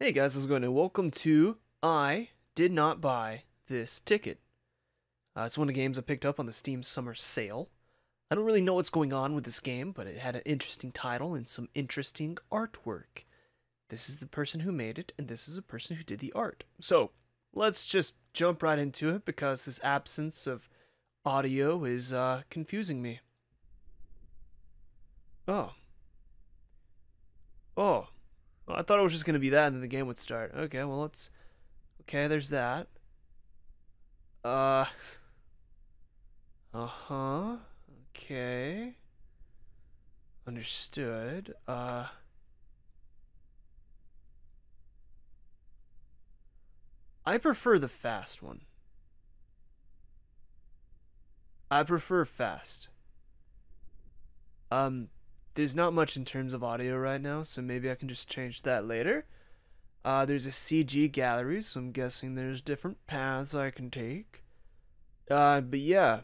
Hey guys, how's it going? And welcome to I Did Not Buy This Ticket. It's one of the games I picked up on the Steam Summer Sale. I don't really know what's going on with this game, but it had an interesting title and some interesting artwork. This is the person who made it, and this is the person who did the art. So, let's just jump right into it because this absence of audio is confusing me. Oh. Oh. Well, I thought it was just going to be that and then the game would start. Okay, well, let's... Okay, there's that. Uh... Uh-huh. Okay. Understood. I prefer the fast one. I prefer fast. There's not much in terms of audio right now, so maybe I can just change that later. There's a CG gallery, so I'm guessing there's different paths I can take. But yeah,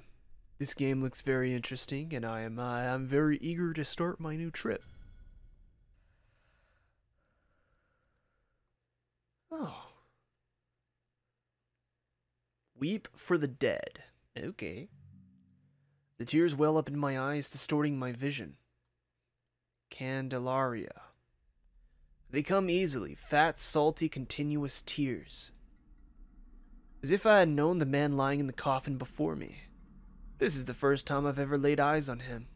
this game looks very interesting, and I'm very eager to start my new trip. Oh. Weep for the dead. Okay. The tears well up in my eyes, distorting my vision. Candelaria. They come easily, fat, salty, continuous tears. As if I had known the man lying in the coffin before me. This is the first time I've ever laid eyes on him.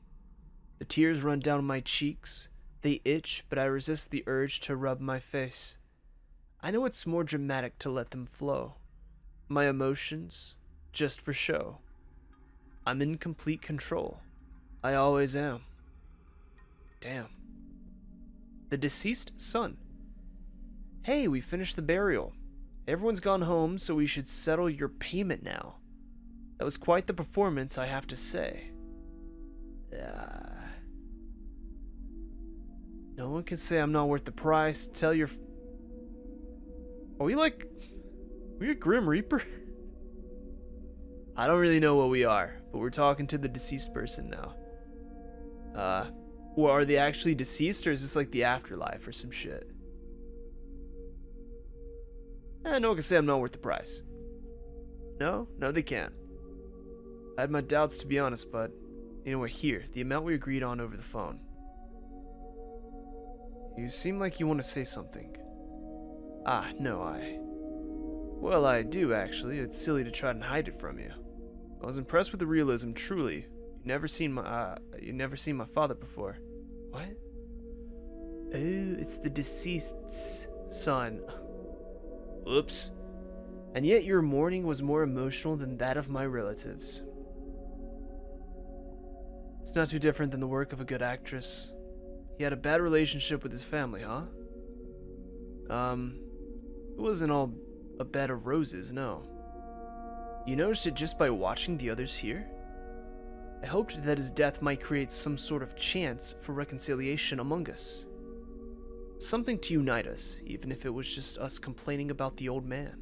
The tears run down my cheeks. They itch, but I resist the urge to rub my face. I know it's more dramatic to let them flow. My emotions, just for show. I'm in complete control. I always am. Damn. The deceased son. Hey, we finished the burial. Everyone's gone home, so we should settle your payment now. That was quite the performance, I have to say. No one can say I'm not worth the price. Tell your... Are we like... Are we a Grim Reaper? I don't really know what we are, but we're talking to the deceased person now. Well, are they actually deceased, or is this like the afterlife or some shit? No one can say I'm not worth the price. No, they can't. I had my doubts, to be honest, but anyway, here, the amount we agreed on over the phone. You seem like you want to say something. No, Well, I do, actually. It's silly to try and hide it from you. I was impressed with the realism, truly. You've never seen my father before. What? Oh, it's the deceased's son. Oops. And yet your mourning was more emotional than that of my relatives. It's not too different than the work of a good actress. He had a bad relationship with his family, huh? It wasn't all a bed of roses, no. You noticed it just by watching the others here? I hoped that his death might create some sort of chance for reconciliation among us. Something to unite us, even if it was just us complaining about the old man.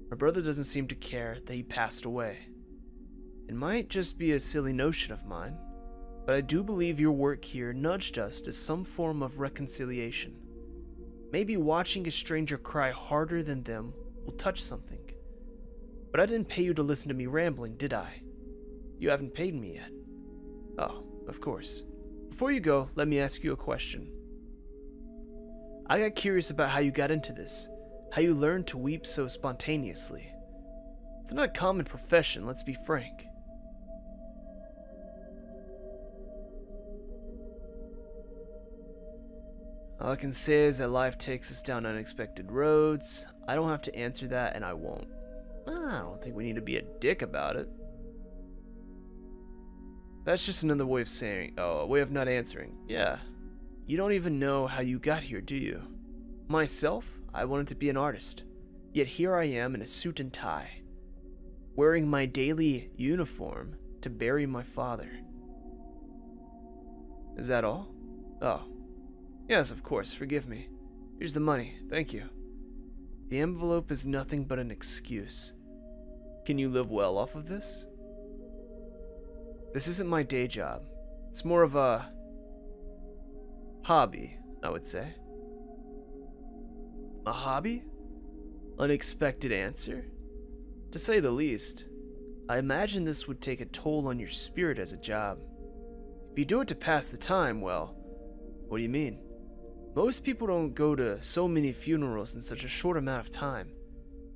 My brother doesn't seem to care that he passed away. It might just be a silly notion of mine, but I do believe your work here nudged us to some form of reconciliation. Maybe watching a stranger cry harder than them will touch something. But I didn't pay you to listen to me rambling, did I? You haven't paid me yet. Oh, of course. Before you go, let me ask you a question. I got curious about how you got into this, how you learned to weep so spontaneously. It's not a common profession, let's be frank. All I can say is that life takes us down unexpected roads. I don't have to answer that, and I won't. I don't think we need to be a dick about it. That's just another way of saying, a way of not answering. Yeah. You don't even know how you got here, do you? Myself, I wanted to be an artist. Yet here I am in a suit and tie, wearing my daily uniform to bury my father. Is that all? Oh. Yes, of course, forgive me. Here's the money, thank you. The envelope is nothing but an excuse. Can you live well off of this? This isn't my day job. It's more of a hobby, I would say. A hobby? Unexpected answer? To say the least. I imagine this would take a toll on your spirit as a job. If you do it to pass the time, well, what do you mean? Most people don't go to so many funerals in such a short amount of time.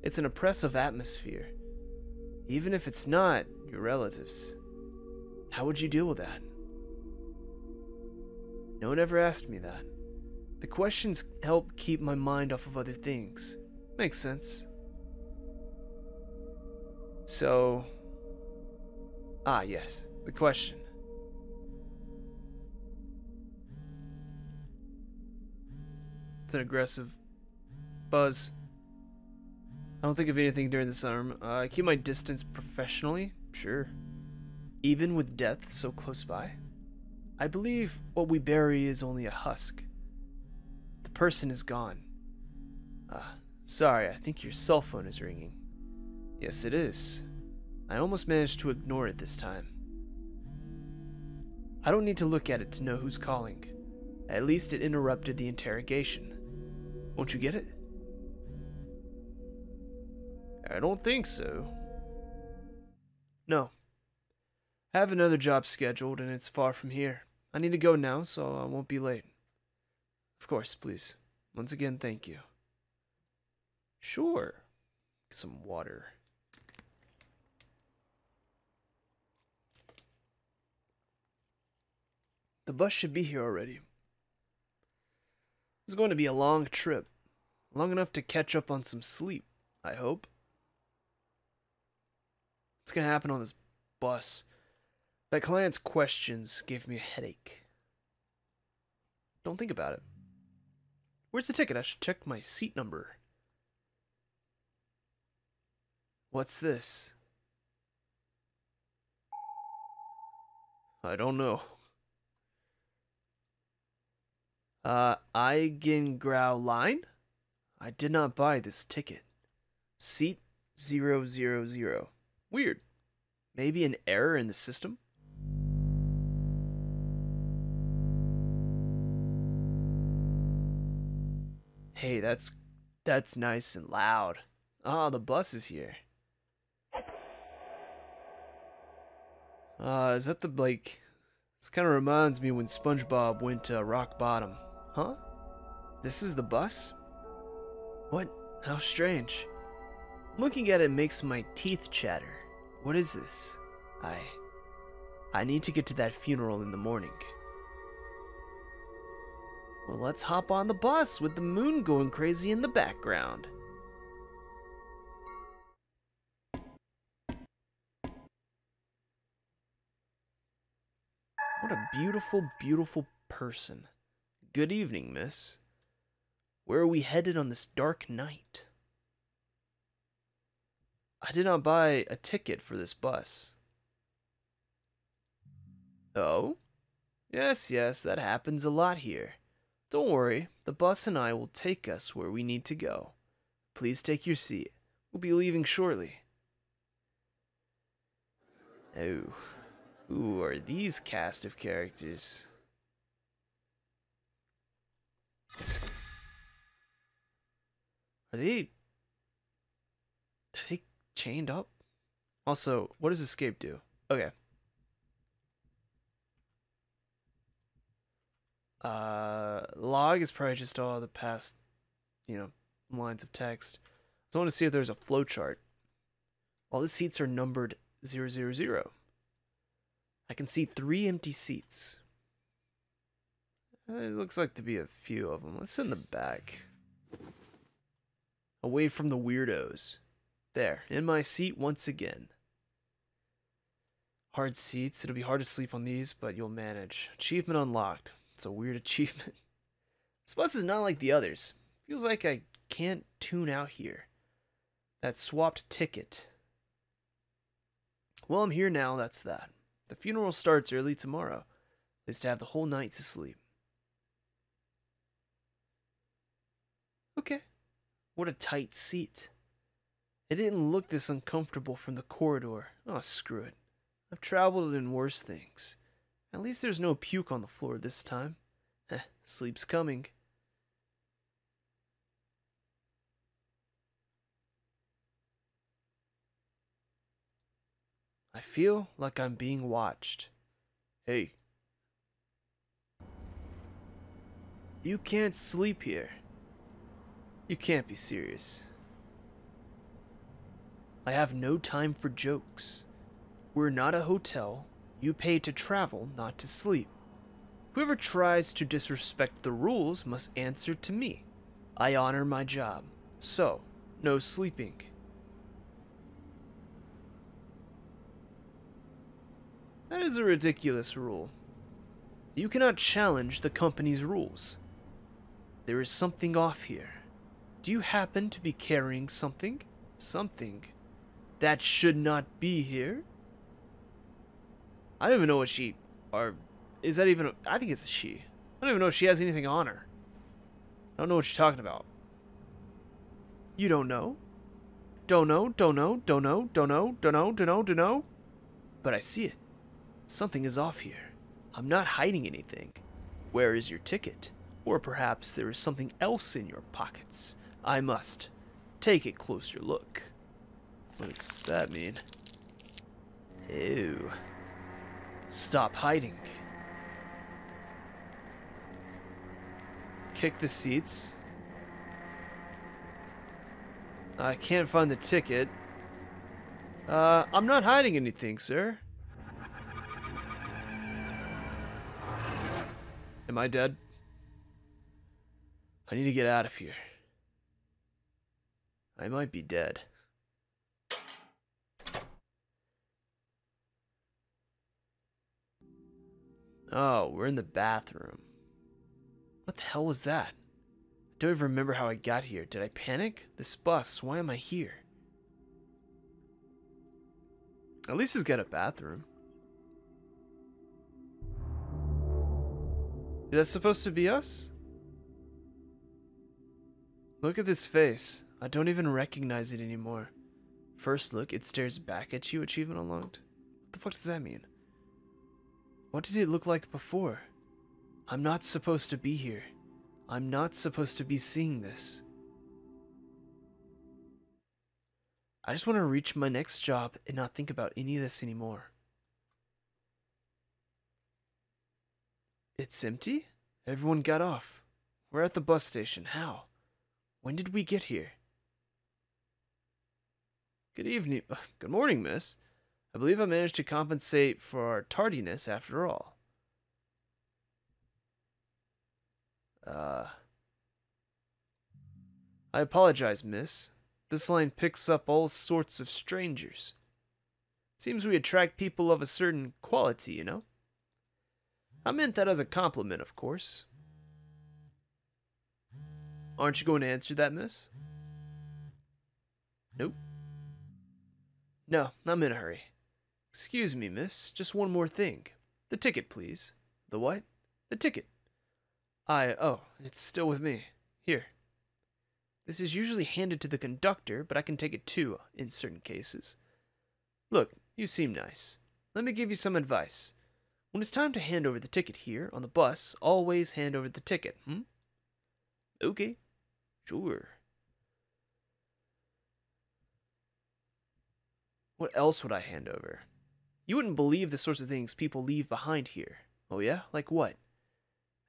It's an oppressive atmosphere. Even if it's not your relatives. How would you deal with that? No one ever asked me that. The questions help keep my mind off of other things. Makes sense. So... yes, the question. It's an aggressive buzz. I don't think of anything during this arm. I keep my distance professionally, sure. Even with death so close by. I believe what we bury is only a husk. The person is gone. Sorry, I think your cell phone is ringing. Yes, it is. I almost managed to ignore it this time. I don't need to look at it to know who's calling. At least it interrupted the interrogation. Won't you get it? I don't think so. No. I have another job scheduled and it's far from here. I need to go now, so I won't be late. Of course, please. Once again, thank you. Sure. Some water. The bus should be here already. It's going to be a long trip. Long enough to catch up on some sleep, I hope. What's going to happen on this bus? That client's questions gave me a headache. Don't think about it. Where's the ticket? I should check my seat number. What's this? I don't know. Eigengrau line? I did not buy this ticket. Seat 000. Weird. Maybe an error in the system? Hey, that's nice and loud. The bus is here. Is that the, this kind of reminds me when SpongeBob went to rock bottom. Huh? This is the bus? What? How strange. Looking at it makes my teeth chatter. What is this? I need to get to that funeral in the morning. Well, let's hop on the bus with the moon going crazy in the background. What a beautiful, beautiful person. Good evening, miss. Where are we headed on this dark night? I did not buy a ticket for this bus. Oh? Yes, that happens a lot here. Don't worry, the bus and I will take us where we need to go. Please take your seat. We'll be leaving shortly. Oh, who are these cast of characters? Are they chained up? Also, what does escape do? Okay. Log is probably just all the past, lines of text. So I want to see if there's a flowchart. All the seats are numbered 000. I can see 3 empty seats. It looks like to be a few of them. Let's sit in the back. Away from the weirdos. There, in my seat once again. Hard seats. It'll be hard to sleep on these, but you'll manage. Achievement unlocked. It's a weird achievement. This bus is not like the others. Feels like I can't tune out here. That swapped ticket. Well, I'm here now, that's that. The funeral starts early tomorrow. At least I have the whole night to sleep. Okay. What a tight seat. It didn't look this uncomfortable from the corridor. Oh, screw it. I've traveled in worse things. At least there's no puke on the floor this time. Sleep's coming. I feel like I'm being watched. Hey. You can't sleep here. You can't be serious. I have no time for jokes. We're not a hotel. You pay to travel, not to sleep. Whoever tries to disrespect the rules must answer to me. I honor my job. So, no sleeping. That is a ridiculous rule. You cannot challenge the company's rules. There is something off here. Do you happen to be carrying something? Something that should not be here? I don't even know what she... Or is that even... I think it's a she. I don't even know if she has anything on her. I don't know what you're talking about. You don't know? Don't know, don't know, don't know, don't know, don't know, don't know, don't know. But I see it. Something is off here. I'm not hiding anything. Where is your ticket? Or perhaps there is something else in your pockets. I must take a closer look. What does that mean? Ew. Stop hiding. Kick the seats. I can't find the ticket. I'm not hiding anything, sir. Am I dead? I need to get out of here. I might be dead. Oh, we're in the bathroom. What the hell was that? I don't even remember how I got here. Did I panic? This bus, why am I here? At least it's got a bathroom. Is that supposed to be us? Look at this face. I don't even recognize it anymore. First look, it stares back at you. Achievement unlocked. What the fuck does that mean? What did it look like before? I'm not supposed to be here. I'm not supposed to be seeing this. I just want to reach my next job and not think about any of this anymore. It's empty? Everyone got off. We're at the bus station. How? When did we get here? Good evening. Good morning, miss. I believe I managed to compensate for our tardiness after all. I apologize, miss. This line picks up all sorts of strangers. Seems we attract people of a certain quality, you know? I meant that as a compliment, of course. Aren't you going to answer that, miss? Nope. No, I'm in a hurry. Excuse me, miss. Just one more thing. The ticket, please. The what? The ticket. Oh, it's still with me. Here. This is usually handed to the conductor, but I can take it too, in certain cases. Look, you seem nice. Let me give you some advice. When it's time to hand over the ticket here, on the bus, always hand over the ticket, Okay. Sure. What else would I hand over? You wouldn't believe the sorts of things people leave behind here. Oh yeah? Like what?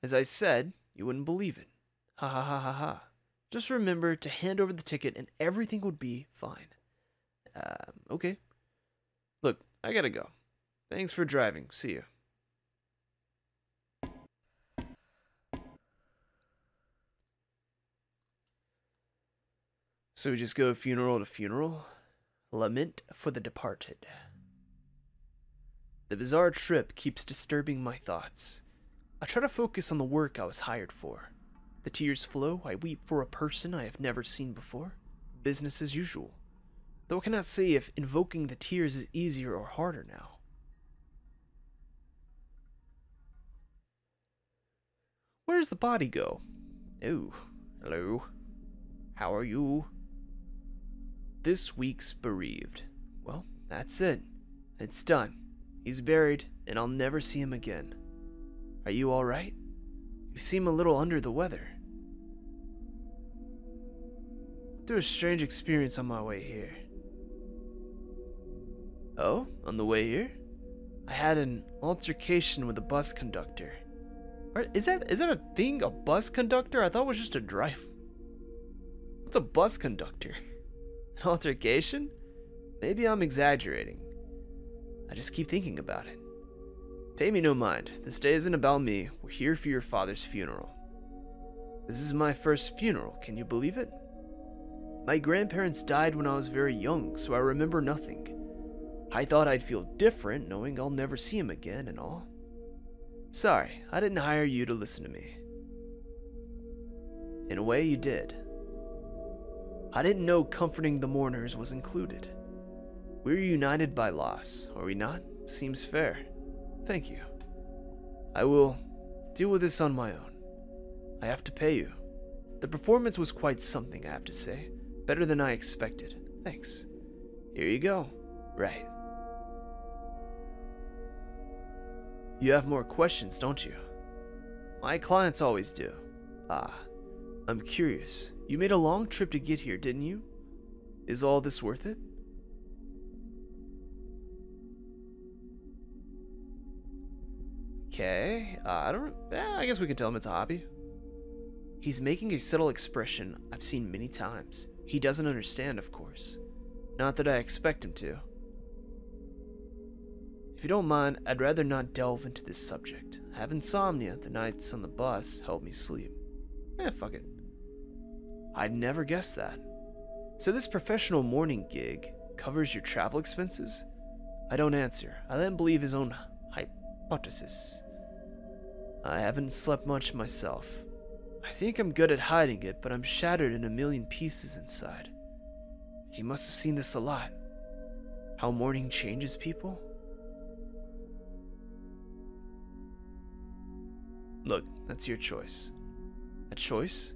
As I said, you wouldn't believe it. Ha ha ha ha ha. Just remember to hand over the ticket and everything would be fine. Okay. Look, I gotta go. Thanks for driving. See you. So we just go funeral to funeral? Lament for the departed. The bizarre trip keeps disturbing my thoughts. I try to focus on the work I was hired for. The tears flow, I weep for a person I have never seen before. Business as usual. Though I cannot say if invoking the tears is easier or harder now. Where does the body go? Oh, hello. How are you? This week's bereaved. Well, that's it. It's done. He's buried, and I'll never see him again. Are you alright? You seem a little under the weather. Through a strange experience on my way here. Oh? On the way here, I had an altercation with a bus conductor. Is that a thing? A bus conductor? I thought it was just a driver. What's a bus conductor? An altercation? Maybe I'm exaggerating. I just keep thinking about it. Pay me no mind. This day isn't about me. We're here for your father's funeral. This is my first funeral. Can you believe it? My grandparents died when I was very young, so I remember nothing. I thought I'd feel different knowing I'll never see him again and all. Sorry, I didn't hire you to listen to me. In a way, you did. I didn't know comforting the mourners was included. We're united by loss, are we not? Seems fair. Thank you. I will deal with this on my own. I have to pay you. The performance was quite something, I have to say. Better than I expected. Thanks. Here you go. Right. You have more questions, don't you? My clients always do. Ah, I'm curious. You made a long trip to get here, didn't you? Is all this worth it? Okay, I guess we can tell him it's a hobby. He's making a subtle expression I've seen many times. He doesn't understand, of course. Not that I expect him to. If you don't mind, I'd rather not delve into this subject. I have insomnia. The nights on the bus help me sleep. Fuck it. I'd never guessed that. So this professional morning gig covers your travel expenses? I don't answer. I let him believe his own hypothesis. I haven't slept much myself. I think I'm good at hiding it, but I'm shattered in a million pieces inside. He must have seen this a lot. How mourning changes people? Look, that's your choice. A choice?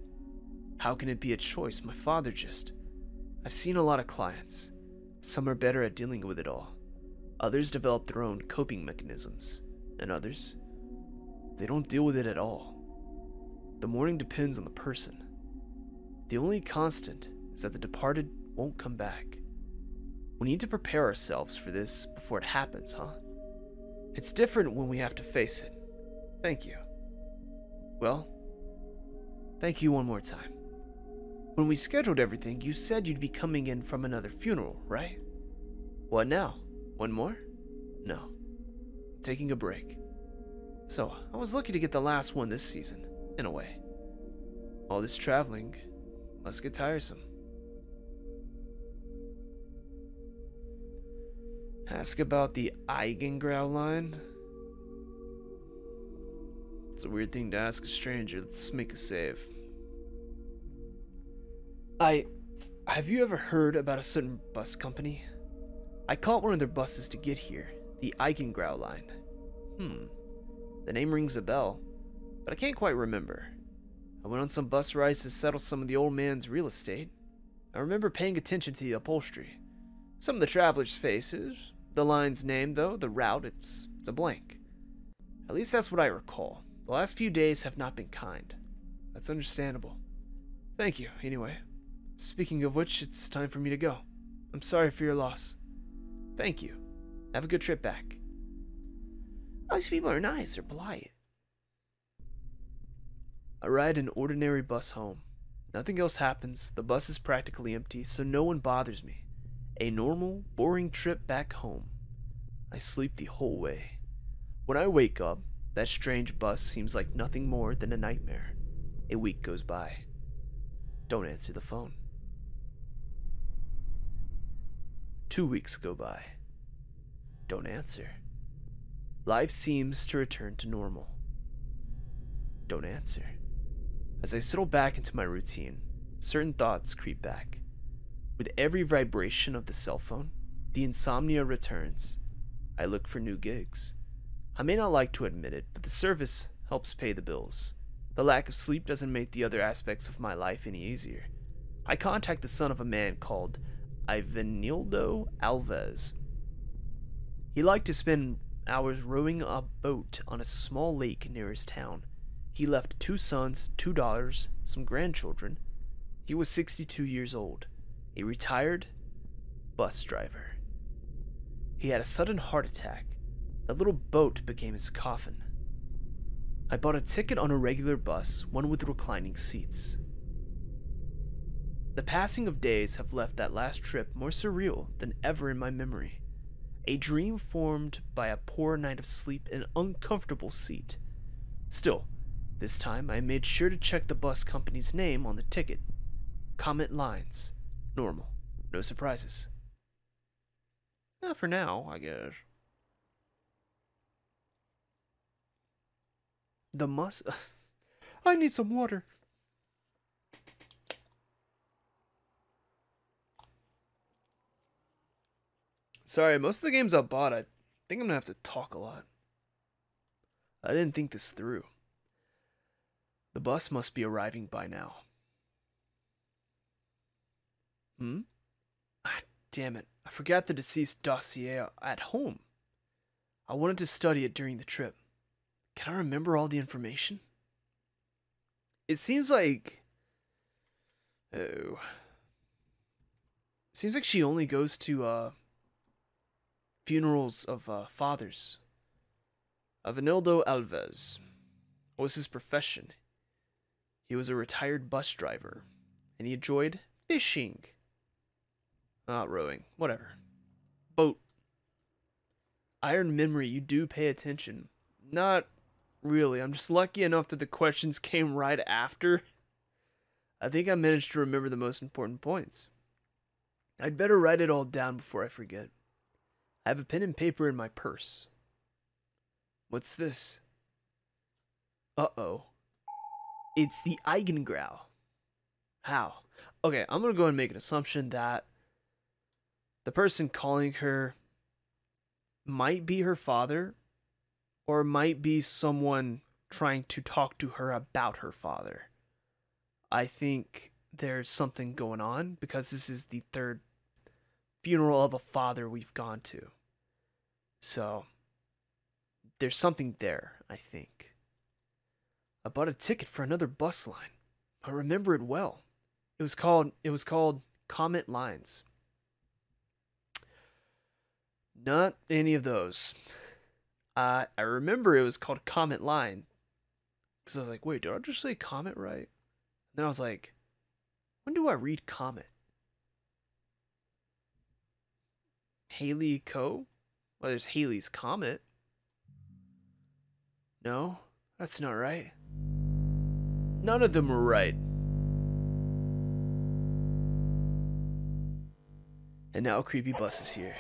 How can it be a choice? My father just... I've seen a lot of clients. Some are better at dealing with it all. Others develop their own coping mechanisms. And others, they don't deal with it at all. The mourning depends on the person. The only constant is that the departed won't come back. We need to prepare ourselves for this before it happens, huh? It's different when we have to face it. Thank you. Well, thank you one more time. When we scheduled everything, you said you'd be coming in from another funeral, right? What now? One more? No. I'm taking a break. So, I was lucky to get the last one this season, in a way. All this traveling must get tiresome. Ask about the Eigengrau line? It's a weird thing to ask a stranger. Let's make a save. Have you ever heard about a certain bus company? I caught one of their buses to get here, the Eigengrau line. The name rings a bell, but I can't quite remember. I went on some bus rides to settle some of the old man's real estate. I remember paying attention to the upholstery. Some of the travelers' faces. The line's name, though, the route, it's a blank. At least that's what I recall. The last few days have not been kind. That's understandable. Thank you, anyway. Speaking of which, it's time for me to go. I'm sorry for your loss. Thank you. Have a good trip back. Oh, these people are nice. They're polite. I ride an ordinary bus home. Nothing else happens. The bus is practically empty, so no one bothers me. A normal, boring trip back home. I sleep the whole way. When I wake up, that strange bus seems like nothing more than a nightmare. A week goes by. Don't answer the phone. 2 weeks go by. Don't answer. Life seems to return to normal. Don't answer. As I settle back into my routine, certain thoughts creep back. With every vibration of the cell phone, the insomnia returns. I look for new gigs. I may not like to admit it, but the service helps pay the bills. The lack of sleep doesn't make the other aspects of my life any easier. I contact the son of a man called Ivanildo Alves. He liked to spend hours rowing a boat on a small lake near his town. He left 2 sons, 2 daughters, some grandchildren. He was 62 years old, a retired bus driver. He had a sudden heart attack. The little boat became his coffin. I bought a ticket on a regular bus, one with reclining seats. The passing of days have left that last trip more surreal than ever in my memory. A dream formed by a poor night of sleep in an uncomfortable seat. Still, this time I made sure to check the bus company's name on the ticket. Comet Lines. Normal. No surprises. For now, I guess. The must. I need some water. Sorry, most of the games I bought, I think I'm gonna have to talk a lot. I didn't think this through. The bus must be arriving by now. Ah, damn it. I forgot the deceased dossier at home. I wanted to study it during the trip. Can I remember all the information? It seems like... Oh. It seems like she only goes to, funerals of, fathers. Avenildo Alves. What was his profession? He was a retired bus driver, and he enjoyed fishing. Not rowing, whatever. Boat. Iron memory, you do pay attention. Not really, I'm just lucky enough that the questions came right after. I think I managed to remember the most important points. I'd better write it all down before I forget. I have a pen and paper in my purse. What's this? Uh-oh. It's the Eigengrau. How? Okay, I'm gonna go ahead and make an assumption that the person calling her might be her father, or might be someone trying to talk to her about her father. I think there's something going on because this is the third funeral of a father we've gone to. So, there's something there, I think. I bought a ticket for another bus line. I remember it well. It was called Comet Lines. Not any of those. I remember it was called Comet Line. Because I was like, wait, did I just say Comet right? And then I was like, when do I read Comet? Haley Co? Well, there's Haley's Comet. No, that's not right. None of them are right. And now creepy bus is here.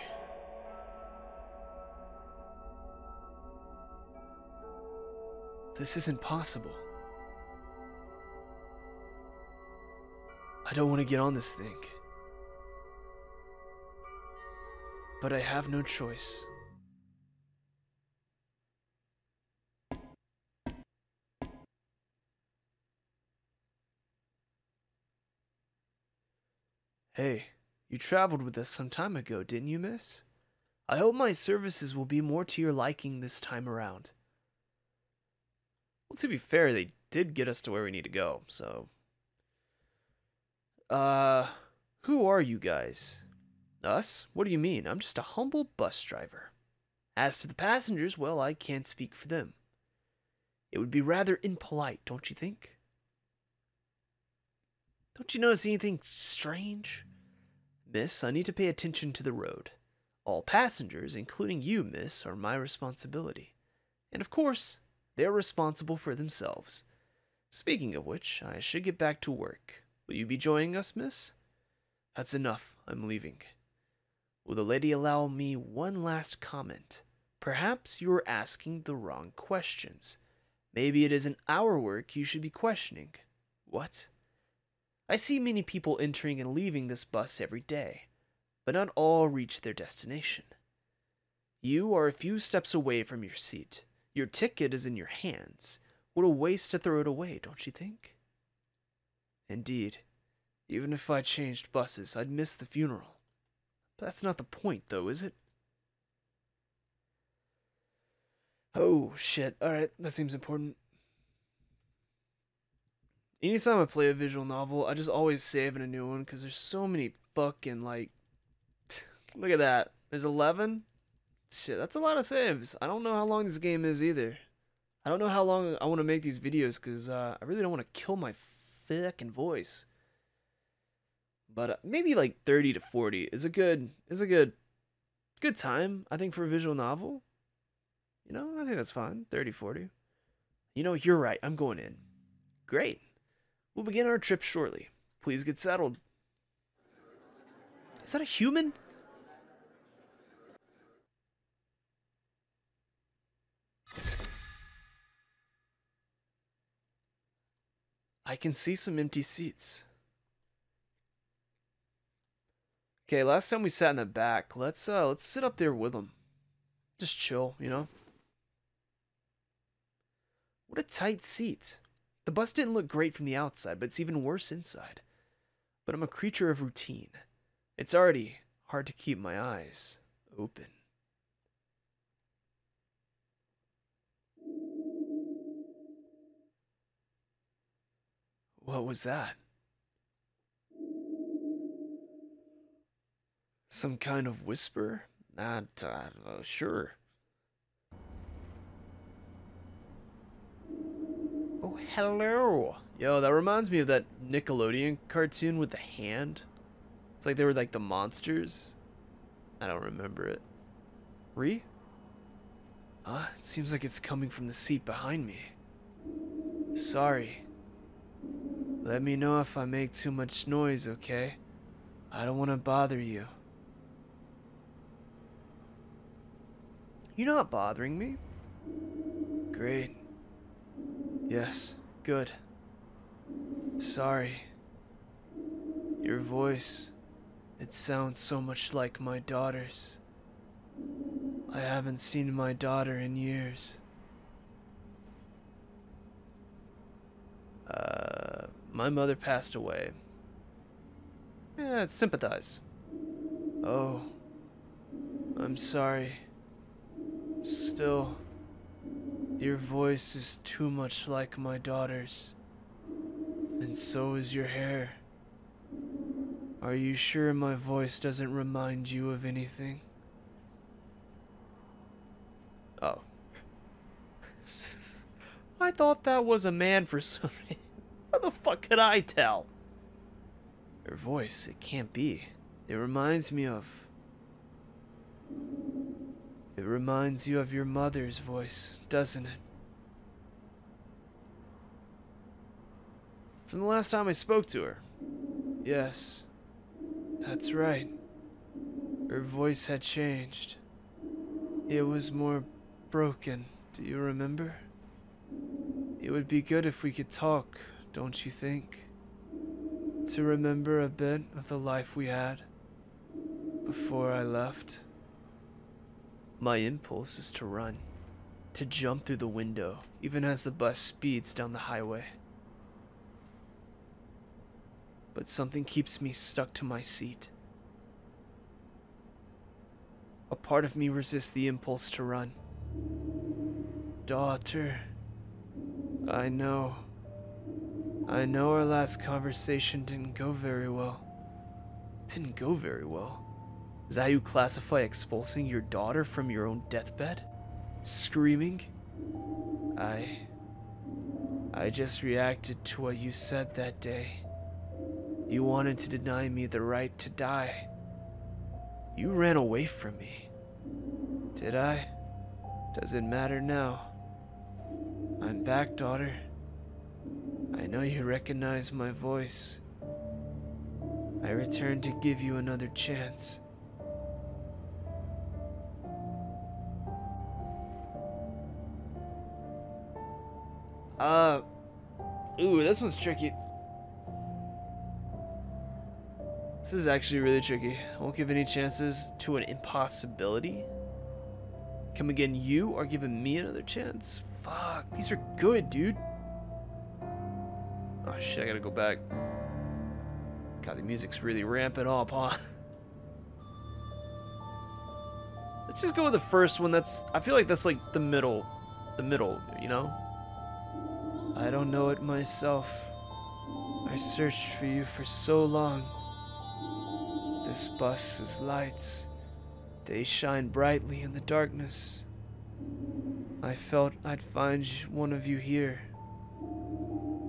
This isn't possible. I don't want to get on this thing. But I have no choice. Hey, you traveled with us some time ago, didn't you, miss? I hope my services will be more to your liking this time around. Well, to be fair, they did get us to where we need to go, so... who are you guys? Us? What do you mean? I'm just a humble bus driver. As to the passengers, well, I can't speak for them. It would be rather impolite, don't you think? Don't you notice anything strange? Miss, I need to pay attention to the road. All passengers, including you, miss, are my responsibility. And of course, they are responsible for themselves. Speaking of which, I should get back to work. Will you be joining us, miss? That's enough. I'm leaving. Will the lady allow me one last comment? Perhaps you are asking the wrong questions. Maybe it isn't our work you should be questioning. What? I see many people entering and leaving this bus every day, but not all reach their destination. You are a few steps away from your seat. Your ticket is in your hands. What a waste to throw it away, don't you think? Indeed. Even if I changed buses, I'd miss the funeral. But that's not the point, though, is it? Oh, shit. Alright, that seems important. Anytime I play a visual novel, I just always save in a new one, because there's so many fucking, like... Look at that. There's 11? Shit, that's a lot of saves. I don't know how long this game is either. I don't know how long I want to make these videos because I really don't want to kill my fucking voice. But maybe like 30 to 40 is a good time, I think, for a visual novel. You know, I think that's fine. 30, 40. You know, you're right. I'm going in. Great. We'll begin our trip shortly. Please get settled. Is that a human? I can see some empty seats. Okay, last time we sat in the back. Let's sit up there with them. Just chill, you know? What a tight seat. The bus didn't look great from the outside, but it's even worse inside. But I'm a creature of routine. It's already hard to keep my eyes open. What was that? Some kind of whisper? Not, sure. Oh, hello. Yo, that reminds me of that Nickelodeon cartoon with the hand. It's like they were like the monsters. I don't remember it. Ree? It seems like it's coming from the seat behind me. Sorry. Let me know if I make too much noise, okay? I don't want to bother you. You're not bothering me. Great. Yes, good. Sorry. Your voice, it sounds so much like my daughter's. I haven't seen my daughter in years. My mother passed away. Yeah, sympathize. Oh, I'm sorry. Still, your voice is too much like my daughter's. And so is your hair. Are you sure my voice doesn't remind you of anything? Oh. I thought that was a man for some reason. How the fuck could I tell? Her voice, it can't be. It reminds me of... It reminds you of your mother's voice, doesn't it? From the last time I spoke to her. Yes, that's right. Her voice had changed. It was more broken, do you remember? It would be good if we could talk, don't you think? To remember a bit of the life we had before I left. My impulse is to run, to jump through the window, even as the bus speeds down the highway. But something keeps me stuck to my seat. A part of me resists the impulse to run. Daughter, I know our last conversation didn't go very well. Didn't go very well? Is that how you classify expulsing your daughter from your own deathbed? Screaming? I just reacted to what you said that day. You wanted to deny me the right to die. You ran away from me. Did I? Does it matter now? I'm back, daughter. I know you recognize my voice. I returned to give you another chance. Ooh, this one's tricky. This is actually really tricky. I won't give any chances to an impossibility. Come again, you are giving me another chance. Fuck, these are good, dude. Oh shit, I gotta go back. God, the music's really ramping up, huh? Let's just go with the first one. I feel like that's like the middle, you know? I don't know it myself. I searched for you for so long. This bus's lights, They shine brightly in the darkness. I felt I'd find one of you here.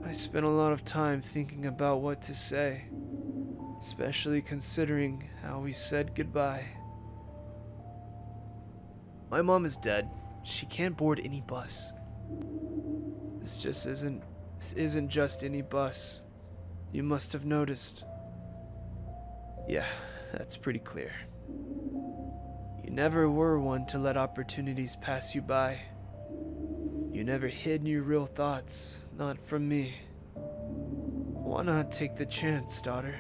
I spent a lot of time thinking about what to say, especially considering how we said goodbye. My mom is dead. She can't board any bus. This isn't just any bus. You must have noticed. Yeah, that's pretty clear. You never were one to let opportunities pass you by. You never hid your real thoughts, not from me. Why not take the chance, daughter?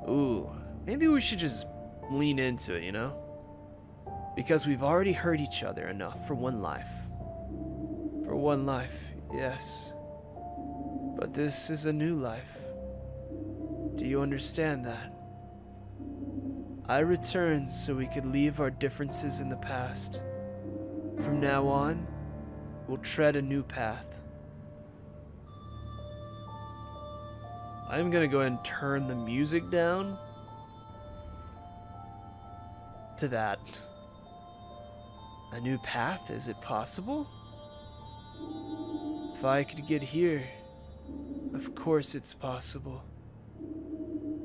Ooh, maybe we should just lean into it, you know? Because we've already hurt each other enough for one life. For one life, yes. But this is a new life. Do you understand that? I returned so we could leave our differences in the past. From now on, we'll tread a new path. I'm gonna go ahead and turn the music down to that. A new path? Is it possible? If I could get here, of course it's possible.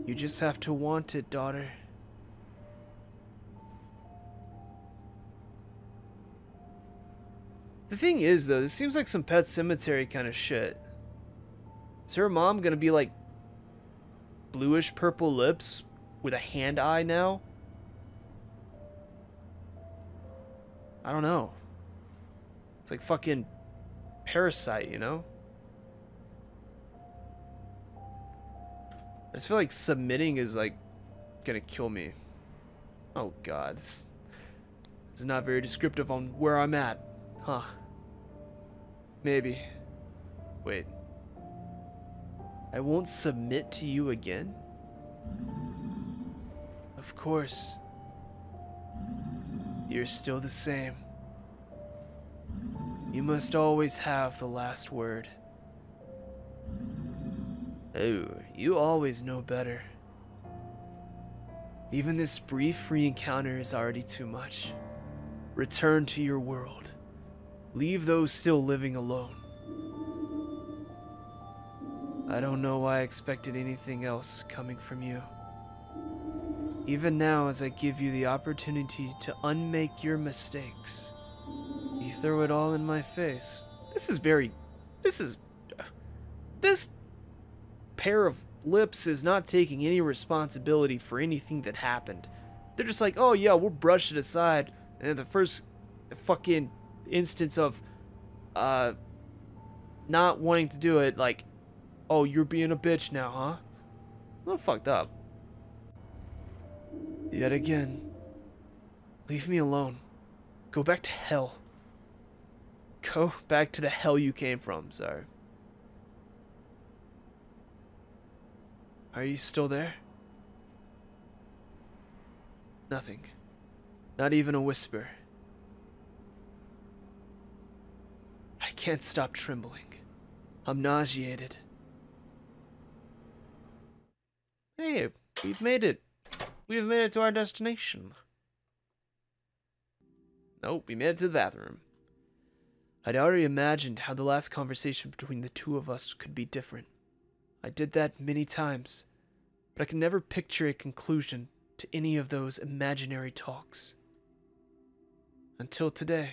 You just have to want it, daughter. The thing is, though, this seems like some Pet Cemetery kind of shit. Is her mom gonna be like bluish purple lips with a hand eye now? I don't know. It's like fucking Parasite, you know? I just feel like submitting is like gonna kill me. Oh god, this is not very descriptive on where I'm at. Huh. Maybe. Wait. I won't submit to you again? Of course. You're still the same. You must always have the last word. Oh, you always know better. Even this brief free encounter is already too much. Return to your world. Leave those still living alone. I don't know why I expected anything else coming from you. Even now, as I give you the opportunity to unmake your mistakes, you throw it all in my face. This pair of lips is not taking any responsibility for anything that happened. They're just like, oh yeah, we'll brush it aside. And the first fucking instance of not wanting to do it, like, oh, you're being a bitch now, huh? A little fucked up. Yet again. Leave me alone. Go back to hell. Go back to the hell you came from, sorry. Are you still there? Nothing. Not even a whisper. I can't stop trembling. I'm nauseated. Hey, we've made it. We've made it to our destination. Nope, we made it to the bathroom. I'd already imagined how the last conversation between the two of us could be different. I did that many times, but I could never picture a conclusion to any of those imaginary talks. Until today.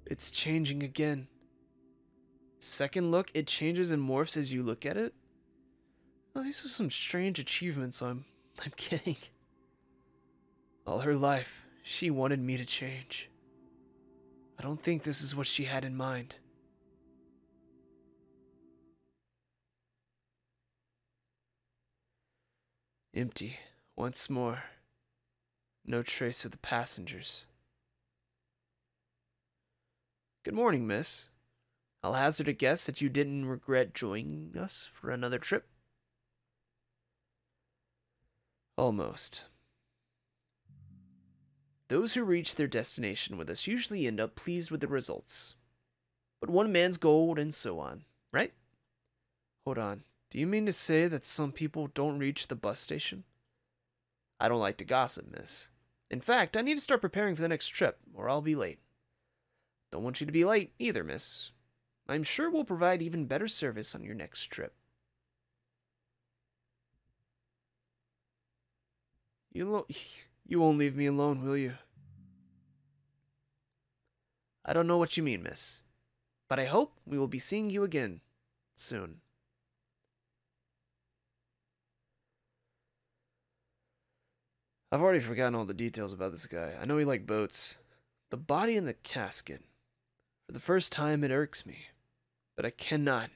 It's changing again. Second look, it changes and morphs as you look at it. Oh, these are some strange achievements I'm getting. All her life, she wanted me to change. I don't think this is what she had in mind. Empty, once more. No trace of the passengers. Good morning, miss. I'll hazard a guess that you didn't regret joining us for another trip. Almost. Those who reach their destination with us usually end up pleased with the results. But one man's gold and so on. right? Hold on. Do you mean to say that some people don't reach the bus station? I don't like to gossip, miss. In fact, I need to start preparing for the next trip, or I'll be late. Don't want you to be late either, miss. I'm sure we'll provide even better service on your next trip. You won't leave me alone, will you? I don't know what you mean, miss. But I hope we will be seeing you again soon. I've already forgotten all the details about this guy. I know he liked boats. The body in the casket. For the first time, it irks me. But I cannot.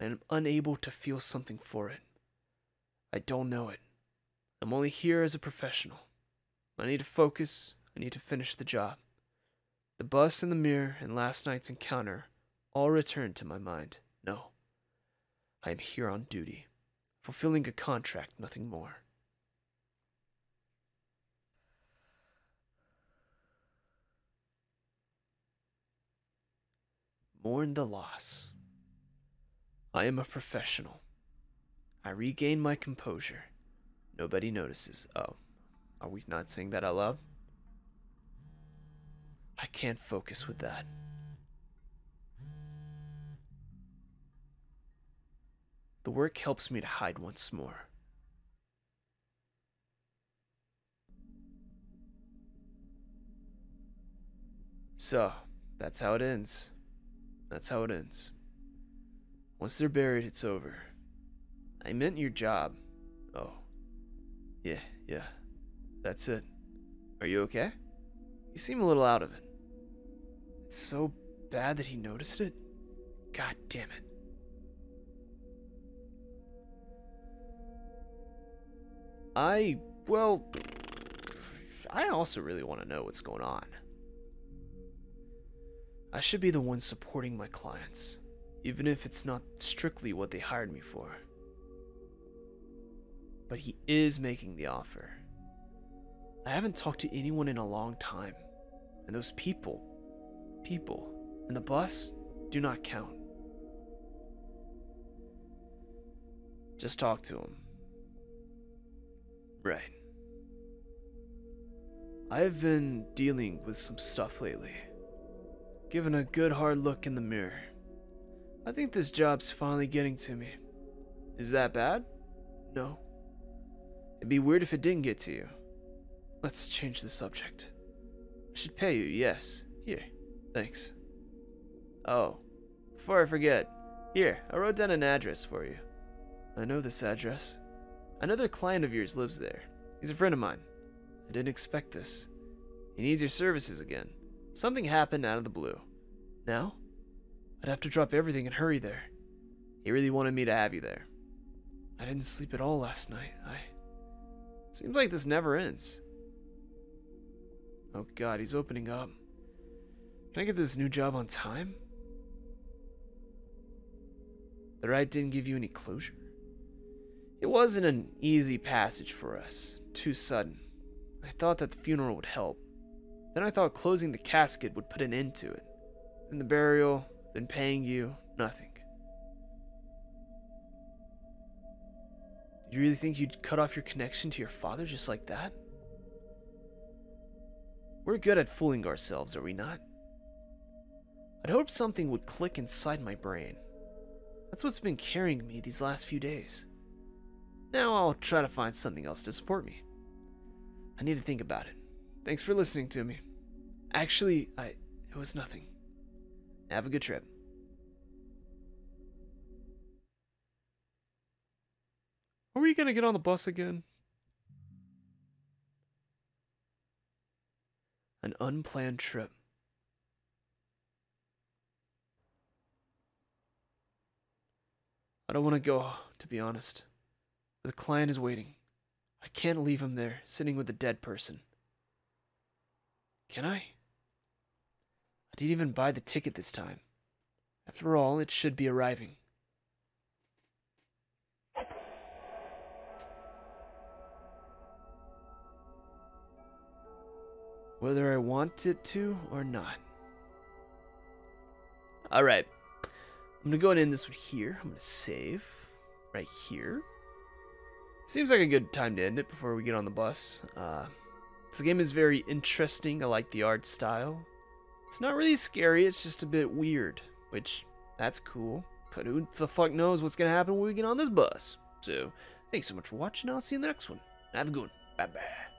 I am unable to feel something for it. I don't know it. I'm only here as a professional. I need to focus. I need to finish the job. The bus and the mirror and last night's encounter all return to my mind. No. I am here on duty. Fulfilling a contract, nothing more. Mourn the loss. I am a professional. I regain my composure. Nobody notices. Oh, are we not saying that out loud? I can't focus with that. The work helps me to hide once more. So, that's how it ends. That's how it ends. Once they're buried, it's over. I meant your job. Oh. Yeah. That's it. Are you okay? You seem a little out of it. It's so bad that he noticed it? God damn it. I also really want to know what's going on. I should be the one supporting my clients, even if it's not strictly what they hired me for. But he is making the offer. I haven't talked to anyone in a long time, and those people in the bus do not count. Just talk to him. Right. I have been dealing with some stuff lately. Given a good hard look in the mirror. I think this job's finally getting to me. Is that bad? No. It'd be weird if it didn't get to you. Let's change the subject. I should pay you, yes. Here, thanks. Oh, before I forget, here, I wrote down an address for you. I know this address. Another client of yours lives there. He's a friend of mine. I didn't expect this. He needs your services again. Something happened out of the blue. Now? I'd have to drop everything and hurry there. He really wanted me to have you there. I didn't sleep at all last night. Seems like this never ends. Oh god, he's opening up. Can I get this new job on time? The ride didn't give you any closure? It wasn't an easy passage for us. Too sudden. I thought that the funeral would help. Then I thought closing the casket would put an end to it. Then the burial, then paying you, nothing. Did you really think you'd cut off your connection to your father just like that? We're good at fooling ourselves, are we not? I'd hoped something would click inside my brain. That's what's been carrying me these last few days. Now I'll try to find something else to support me. I need to think about it. Thanks for listening to me. Actually, it was nothing. Have a good trip. Are we gonna get on the bus again? An unplanned trip. I don't want to go, to be honest. The client is waiting. I can't leave him there, sitting with a dead person. Can I? I didn't even buy the ticket this time. After all, it should be arriving. Whether I want it to or not. Alright. I'm gonna go ahead and end this one here. I'm gonna save right here. Seems like a good time to end it before we get on the bus. This game is very interesting. I like the art style. It's not really scary, it's just a bit weird, which, that's cool. But who the fuck knows what's gonna happen when we get on this bus? So, thanks so much for watching, I'll see you in the next one. Have a good one. Bye-bye.